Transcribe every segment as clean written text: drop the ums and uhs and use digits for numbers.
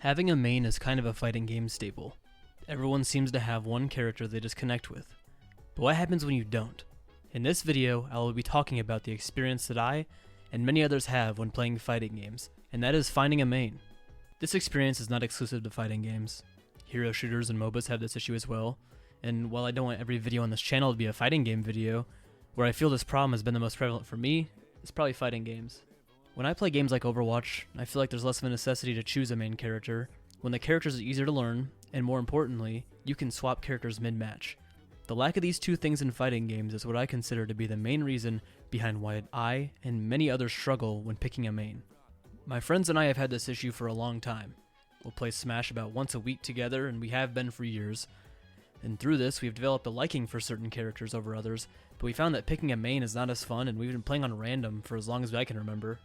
Having a main is kind of a fighting game staple. Everyone seems to have one character they just connect with. But what happens when you don't? In this video, I will be talking about the experience that I and many others have when playing fighting games, and that is finding a main. This experience is not exclusive to fighting games. Hero shooters and MOBAs have this issue as well, and while I don't want every video on this channel to be a fighting game video, where I feel this problem has been the most prevalent for me, it's probably fighting games. When I play games like Overwatch, I feel like there's less of a necessity to choose a main character, when the characters are easier to learn, and more importantly, you can swap characters mid-match. The lack of these two things in fighting games is what I consider to be the main reason behind why I and many others struggle when picking a main. My friends and I have had this issue for a long time. We'll play Smash about once a week together, and we have been for years. And through this, we've developed a liking for certain characters over others, but we found that picking a main is not as fun, and we've been playing on random for as long as I can remember.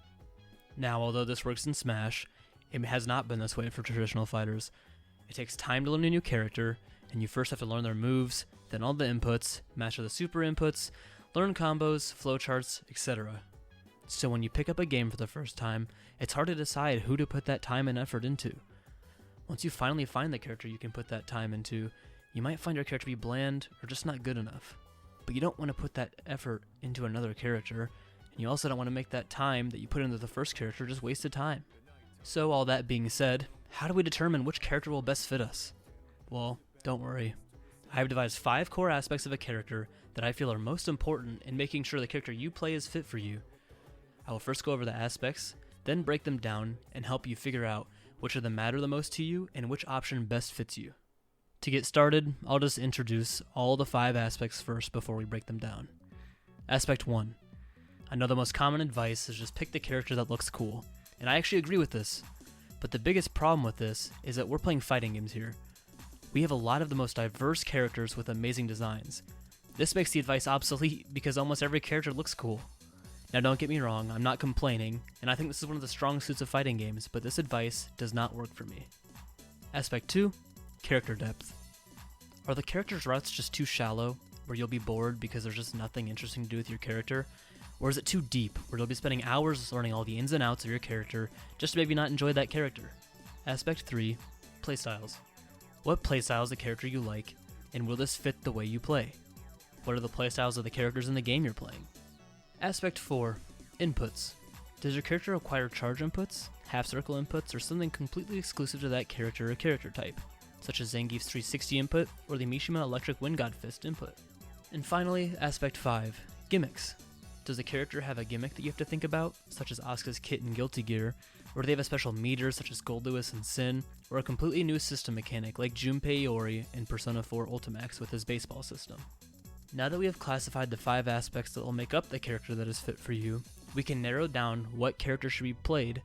Now, although this works in Smash, it has not been this way for traditional fighters. It takes time to learn a new character, and you first have to learn their moves, then all the inputs, master the super inputs, learn combos, flowcharts, etc. So when you pick up a game for the first time, it's hard to decide who to put that time and effort into. Once you finally find the character you can put that time into, you might find your character to be bland or just not good enough. But you don't want to put that effort into another character, and you also don't want to make that time that you put into the first character just wasted time. So all that being said, how do we determine which character will best fit us? Well, don't worry. I have devised 5 core aspects of a character that I feel are most important in making sure the character you play is fit for you. I will first go over the aspects, then break them down and help you figure out which of them matter the most to you and which option best fits you. To get started, I'll just introduce all the 5 aspects first before we break them down. Aspect 1. I know the most common advice is just pick the character that looks cool, and I actually agree with this. But the biggest problem with this is that we're playing fighting games here. We have a lot of the most diverse characters with amazing designs. This makes the advice obsolete because almost every character looks cool. Now don't get me wrong, I'm not complaining, and I think this is one of the strong suits of fighting games, but this advice does not work for me. Aspect 2. Character depth. Are the character's routes just too shallow, where you'll be bored because there's just nothing interesting to do with your character? Or is it too deep, where you'll be spending hours learning all the ins and outs of your character just to maybe not enjoy that character? Aspect 3. Playstyles. What playstyle is the character you like, and will this fit the way you play? What are the playstyles of the characters in the game you're playing? Aspect 4. Inputs. Does your character require charge inputs, half circle inputs, or something completely exclusive to that character or character type, such as Zangief's 360 input or the Mishima Electric Wind God Fist input? And finally, Aspect 5. Gimmicks. Does the character have a gimmick that you have to think about, such as Asuka's kit in Guilty Gear, or do they have a special meter such as Gold Lewis in Sin, or a completely new system mechanic like Junpei Iori in Persona 4 Ultimax with his baseball system? Now that we have classified the 5 aspects that will make up the character that is fit for you, we can narrow down what character should be played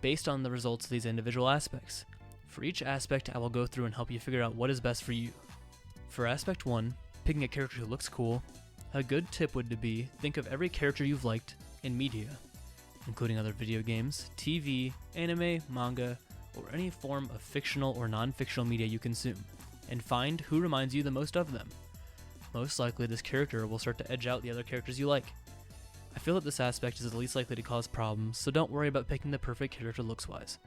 based on the results of these individual aspects. For each aspect, I will go through and help you figure out what is best for you. For aspect 1, picking a character who looks cool, a good tip would be think of every character you've liked in media, including other video games, TV, anime, manga, or any form of fictional or non-fictional media you consume, and find who reminds you the most of them. Most likely this character will start to edge out the other characters you like. I feel that this aspect is the least likely to cause problems, so don't worry about picking the perfect character looks-wise.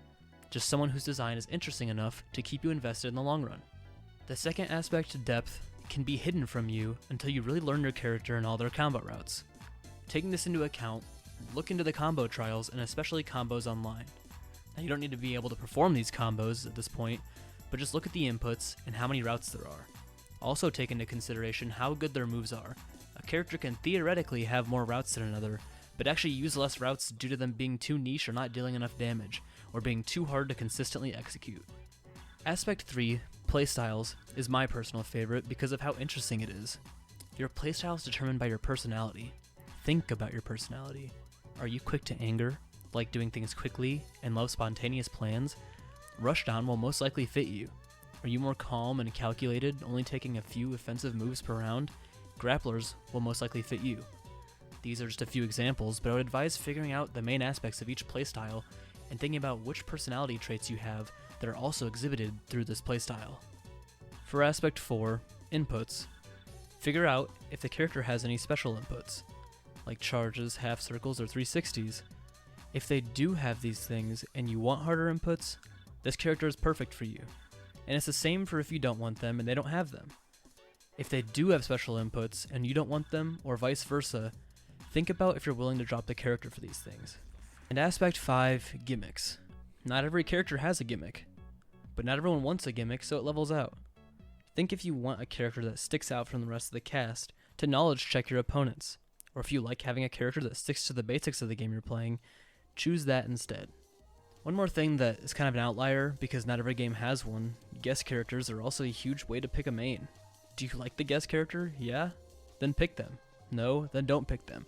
Just someone whose design is interesting enough to keep you invested in the long run. The second aspect, depth, can be hidden from you until you really learn your character and all their combo routes. Taking this into account, look into the combo trials and especially combos online. Now you don't need to be able to perform these combos at this point, but just look at the inputs and how many routes there are. Also take into consideration how good their moves are. A character can theoretically have more routes than another, but actually use less routes due to them being too niche or not dealing enough damage, or being too hard to consistently execute. Aspect 3, playstyles, is my personal favorite because of how interesting it is. Your playstyle is determined by your personality. Think about your personality. Are you quick to anger, like doing things quickly, and love spontaneous plans? Rushdown will most likely fit you. Are you more calm and calculated, only taking a few offensive moves per round? Grapplers will most likely fit you. These are just a few examples, but I would advise figuring out the main aspects of each playstyle and thinking about which personality traits you have that are also exhibited through this playstyle. For aspect 4, inputs, figure out if the character has any special inputs, like charges, half circles, or 360s. If they do have these things and you want harder inputs, This character is perfect for you. And it's the same for if you don't want them and they don't have them. If they do have special inputs and you don't want them, or vice versa, think about if you're willing to drop the character for these things. And aspect 5, gimmicks. Not every character has a gimmick, but not everyone wants a gimmick, so it levels out. Think if you want a character that sticks out from the rest of the cast, to knowledge check your opponents. Or if you like having a character that sticks to the basics of the game you're playing, choose that instead. One more thing that is kind of an outlier, because not every game has one, guest characters are also a huge way to pick a main. Do you like the guest character? Yeah? Then pick them. No? Then don't pick them.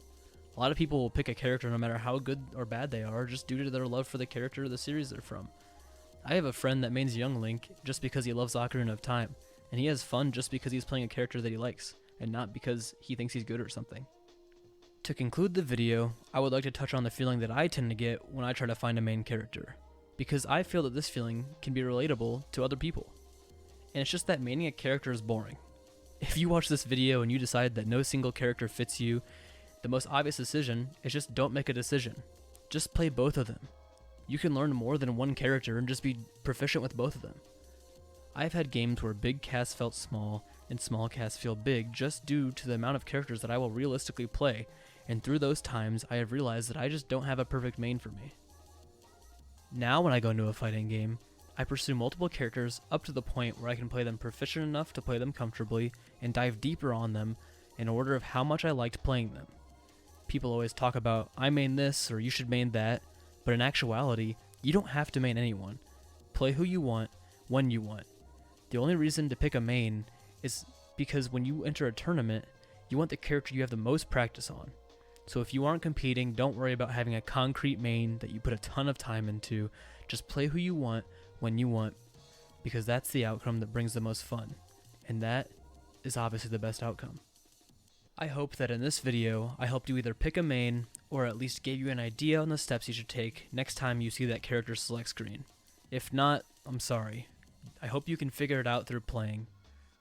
A lot of people will pick a character no matter how good or bad they are, just due to their love for the character or the series they're from. I have a friend that mains Young Link just because he loves Ocarina of Time, and he has fun just because he's playing a character that he likes, and not because he thinks he's good or something. To conclude the video, I would like to touch on the feeling that I tend to get when I try to find a main character, because I feel that this feeling can be relatable to other people. And it's just that maining a character is boring. If you watch this video and you decide that no single character fits you, the most obvious decision is just don't make a decision. Just play both of them. You can learn more than one character and just be proficient with both of them. I've had games where big casts felt small and small casts feel big just due to the amount of characters that I will realistically play, and through those times I have realized that I just don't have a perfect main for me. Now when I go into a fighting game, I pursue multiple characters up to the point where I can play them proficient enough to play them comfortably and dive deeper on them in order of how much I liked playing them. People always talk about, I main this or you should main that, but in actuality, you don't have to main anyone. Play who you want, when you want. The only reason to pick a main is because when you enter a tournament, you want the character you have the most practice on. So if you aren't competing, don't worry about having a concrete main that you put a ton of time into. Just play who you want, when you want, because that's the outcome that brings the most fun. And that is obviously the best outcome. I hope that in this video, I helped you either pick a main, or at least gave you an idea on the steps you should take next time you see that character select screen. If not, I'm sorry. I hope you can figure it out through playing.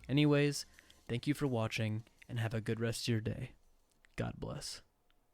Anyways, thank you for watching, and have a good rest of your day. God bless.